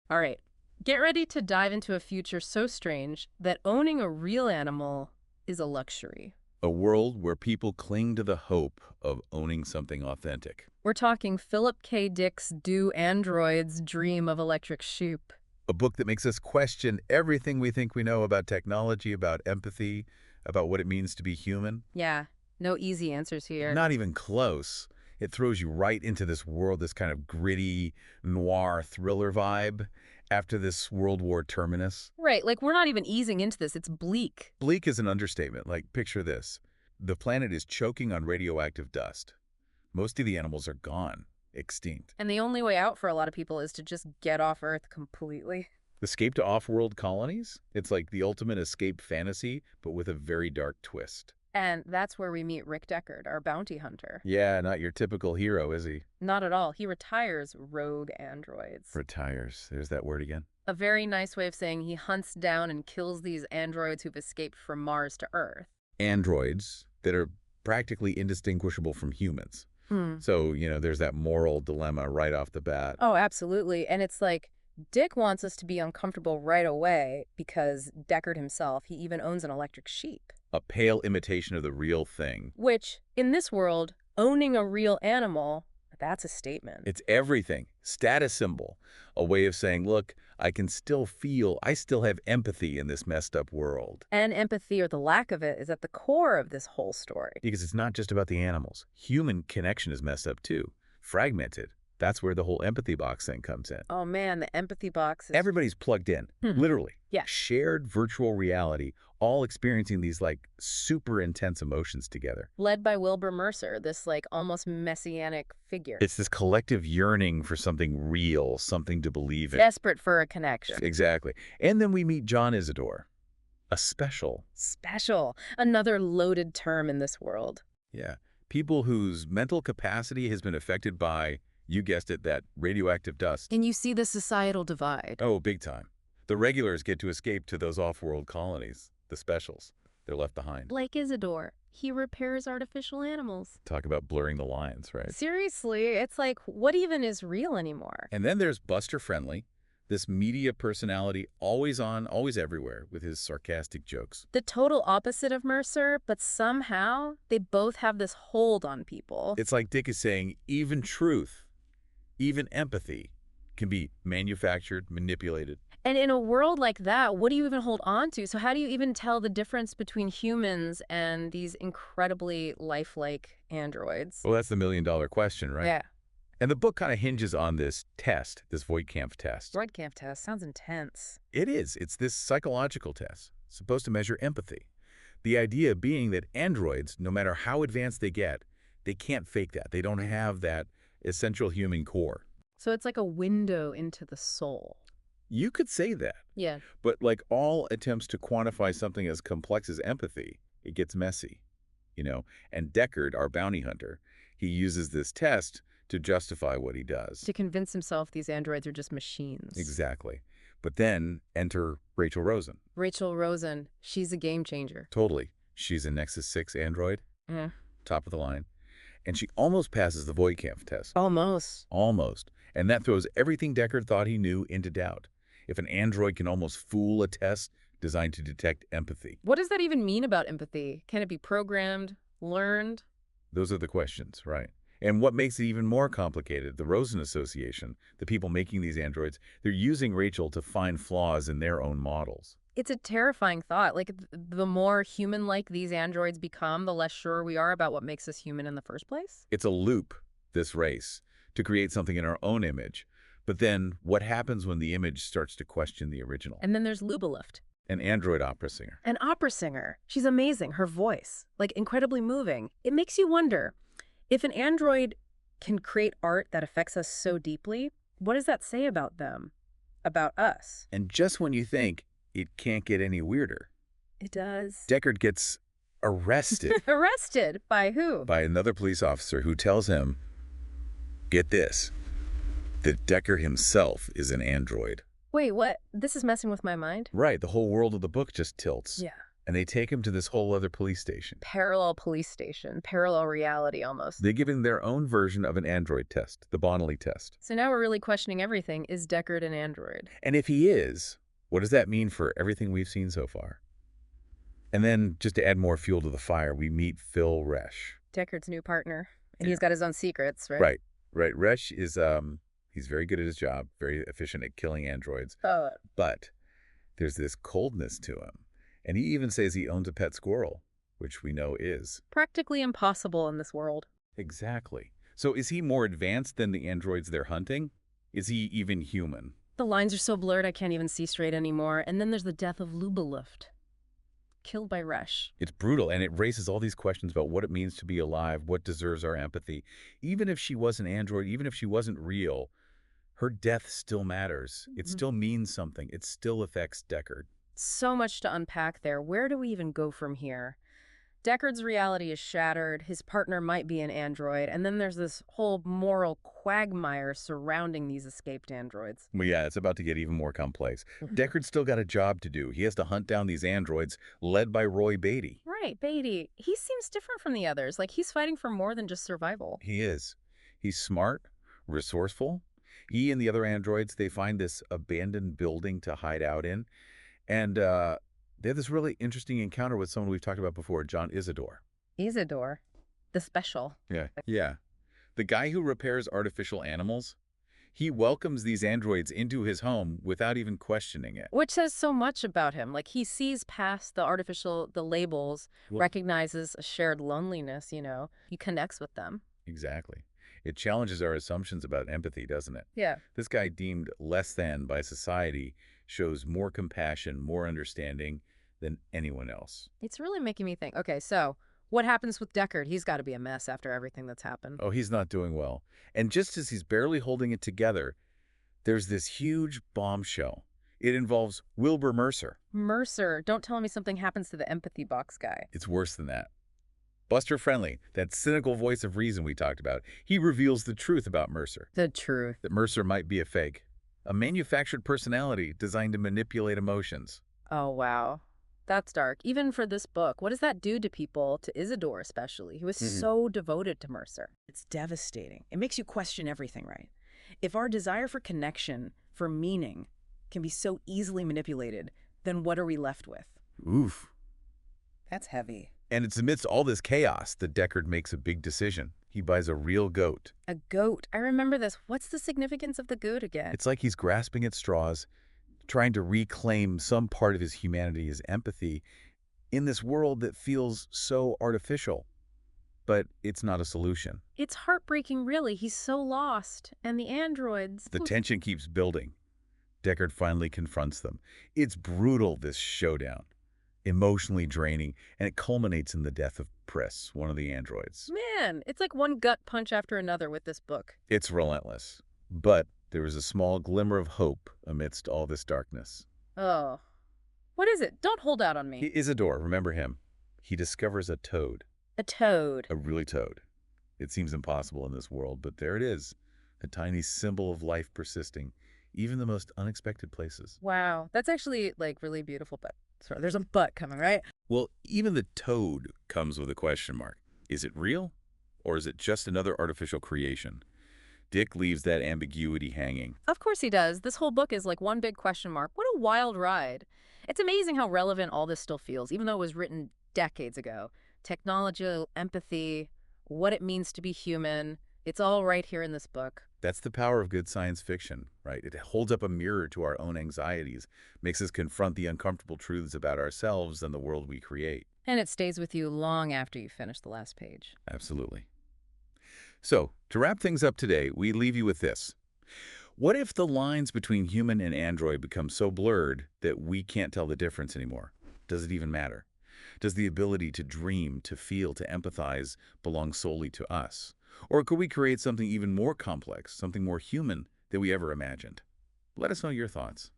All right, get ready to dive into a future so strange that owning a real animal is a luxury. A world where people cling to the hope of owning something authentic. We're talking Philip K. Dick's Do Androids Dream of Electric Sheep. A book that makes us question everything we think we know about technology, about empathy, about what it means to be human. Yeah, no easy answers here. Not even close. It throws you right into this world, this kind of gritty, noir thriller vibe after this World War terminus. Right, like we're not even easing into this, it's bleak. Bleak is an understatement. Like, picture this. The planet is choking on radioactive dust. Most of the animals are gone, extinct. And the only way out for a lot of people is to just get off Earth completely. Escape to off-world colonies? It's like the ultimate escape fantasy, but with a very dark twist. And that's where we meet Rick Deckard, our bounty hunter. Yeah, not your typical hero, is he? Not at all. He retires rogue androids. Retires. There's that word again. A very nice way of saying he hunts down and kills these androids who've escaped from Mars to Earth. Androids that are practically indistinguishable from humans. Hmm. So, there's that moral dilemma right off the bat. Oh, absolutely. And it's like, Dick wants us to be uncomfortable right away because Deckard himself, he even owns an electric sheep. A pale imitation of the real thing. Which, in this world, owning a real animal, that's a statement. It's everything. Status symbol. A way of saying, look, I can still feel, I still have empathy in this messed up world. And empathy, or the lack of it, is at the core of this whole story. Because it's not just about the animals. Human connection is messed up too. Fragmented. That's where the whole empathy box thing comes in. Oh man, the empathy box is... Everybody's plugged in, literally. Yeah. Shared virtual reality, all experiencing these super intense emotions together. Led by Wilbur Mercer, this almost messianic figure. It's this collective yearning for something real, something to believe in. Desperate for a connection. Exactly. And then we meet John Isidore, a special. Special. Another loaded term in this world. Yeah. People whose mental capacity has been affected by, you guessed it, that radioactive dust. And you see the societal divide. Oh, big time. The regulars get to escape to those off-world colonies. The specials. They're left behind. Like Isidore. He repairs artificial animals. Talk about blurring the lines, right? Seriously, it's like, what even is real anymore? And then there's Buster Friendly, this media personality, always on, always everywhere, with his sarcastic jokes. The total opposite of Mercer, but somehow they both have this hold on people. It's like Dick is saying, even truth, even empathy, can be manufactured, manipulated. And in a world like that, what do you even hold on to? So how do you even tell the difference between humans and these incredibly lifelike androids? Well, that's the million-dollar question, right? Yeah. And the book kind of hinges on this test, this Voigt-Kampff test. Voigt-Kampff test sounds intense. It is. It's this psychological test, supposed to measure empathy. The idea being that androids, no matter how advanced they get, they can't fake that. They don't have that essential human core. So it's like a window into the soul. You could say that. Yeah. But like all attempts to quantify something as complex as empathy, it gets messy, And Deckard, our bounty hunter, he uses this test to justify what he does. To convince himself these androids are just machines. Exactly. But then enter Rachel Rosen. Rachel Rosen, she's a game changer. Totally. She's a Nexus 6 android, Yeah. top of the line. And she almost passes the Voigt-Kampff test. Almost. Almost. And that throws everything Deckard thought he knew into doubt. If an android can almost fool a test designed to detect empathy. What does that even mean about empathy? Can it be programmed, learned? Those are the questions, right? And what makes it even more complicated, the Rosen Association, the people making these androids, they're using Rachel to find flaws in their own models. It's a terrifying thought. The more human-like these androids become, the less sure we are about what makes us human in the first place. It's a loop, this race, to create something in our own image. But then what happens when the image starts to question the original? And then there's Lubelift. An android opera singer. An opera singer. She's amazing. Her voice, incredibly moving. It makes you wonder, if an android can create art that affects us so deeply, what does that say about them? About us? And just when you think it can't get any weirder, it does. Deckard gets arrested. Arrested? By who? By another police officer who tells him, get this, that Deckard himself is an android. Wait, what? This is messing with my mind? Right, the whole world of the book just tilts. Yeah. And they take him to this whole other police station. Parallel police station, parallel reality almost. They give him their own version of an android test, the Bonnelly test. So now we're really questioning everything. Is Deckard an android? And if he is, what does that mean for everything we've seen so far? And then, just to add more fuel to the fire, we meet Phil Resch. Deckard's new partner. And he's got his own secrets, right? Right. Resch is, he's very good at his job, very efficient at killing androids. Oh. But there's this coldness to him. And he even says he owns a pet squirrel, which we know is practically impossible in this world. Exactly. So is he more advanced than the androids they're hunting? Is he even human? The lines are so blurred I can't even see straight anymore. And then there's the death of Lubeluft, killed by Resch. It's brutal, and it raises all these questions about what it means to be alive, what deserves our empathy. Even if she was an android, even if she wasn't real, her death still matters. It still means something. It still affects Deckard. So much to unpack there. Where do we even go from here? Deckard's reality is shattered. His partner might be an android. And then there's this whole moral quagmire surrounding these escaped androids. Well, yeah, it's about to get even more complex. Deckard's still got a job to do. He has to hunt down these androids led by Roy Beatty. Right, Beatty. He seems different from the others. Like he's fighting for more than just survival. He is. He's smart, resourceful. He and the other androids, they find this abandoned building to hide out in. And they have this really interesting encounter with someone we've talked about before, John Isidore. Isidore, the special. Yeah. The guy who repairs artificial animals, he welcomes these androids into his home without even questioning it. Which says so much about him. Like he sees past the labels, recognizes a shared loneliness, you know. He connects with them. Exactly. It challenges our assumptions about empathy, doesn't it? Yeah. This guy deemed less than by society shows more compassion, more understanding than anyone else. It's really making me think, okay, so what happens with Deckard? He's got to be a mess after everything that's happened. Oh, he's not doing well. And just as he's barely holding it together, there's this huge bombshell. It involves Wilbur Mercer. Mercer, don't tell me something happens to the empathy box guy. It's worse than that. Buster Friendly, that cynical voice of reason we talked about, he reveals the truth about Mercer. The truth. That Mercer might be a fake. A manufactured personality designed to manipulate emotions. Oh, wow. That's dark. Even for this book, what does that do to people, to Isidore especially? He was so devoted to Mercer. It's devastating. It makes you question everything, right? If our desire for connection, for meaning, can be so easily manipulated, then what are we left with? Oof. That's heavy. And it's amidst all this chaos that Deckard makes a big decision. He buys a real goat. A goat. I remember this. What's the significance of the goat again? It's like he's grasping at straws, trying to reclaim some part of his humanity, his empathy, in this world that feels so artificial. But it's not a solution. It's heartbreaking, really. He's so lost. And the androids... The tension keeps building. Deckard finally confronts them. It's brutal, this showdown. Emotionally draining, and it culminates in the death of Priss, one of the androids. Man, it's like one gut punch after another with this book. It's relentless. But there is a small glimmer of hope amidst all this darkness. Oh. What is it? Don't hold out on me. Isidore, remember him. He discovers a toad. A toad. A really toad. It seems impossible in this world, but there it is. A tiny symbol of life persisting, even the most unexpected places. Wow. That's actually, like, really beautiful, but sorry, there's a but coming, right? Well, even the toad comes with a question mark. Is it real? Or is it just another artificial creation? Dick leaves that ambiguity hanging. Of course he does. This whole book is like one big question mark. What a wild ride. It's amazing how relevant all this still feels, even though it was written decades ago. Technology, empathy, what it means to be human. It's all right here in this book. That's the power of good science fiction, right? It holds up a mirror to our own anxieties, makes us confront the uncomfortable truths about ourselves and the world we create. And it stays with you long after you finish the last page. Absolutely. So, to wrap things up today, we leave you with this. What if the lines between human and android become so blurred that we can't tell the difference anymore? Does it even matter? Does the ability to dream, to feel, to empathize belong solely to us? Or could we create something even more complex, something more human than we ever imagined? Let us know your thoughts.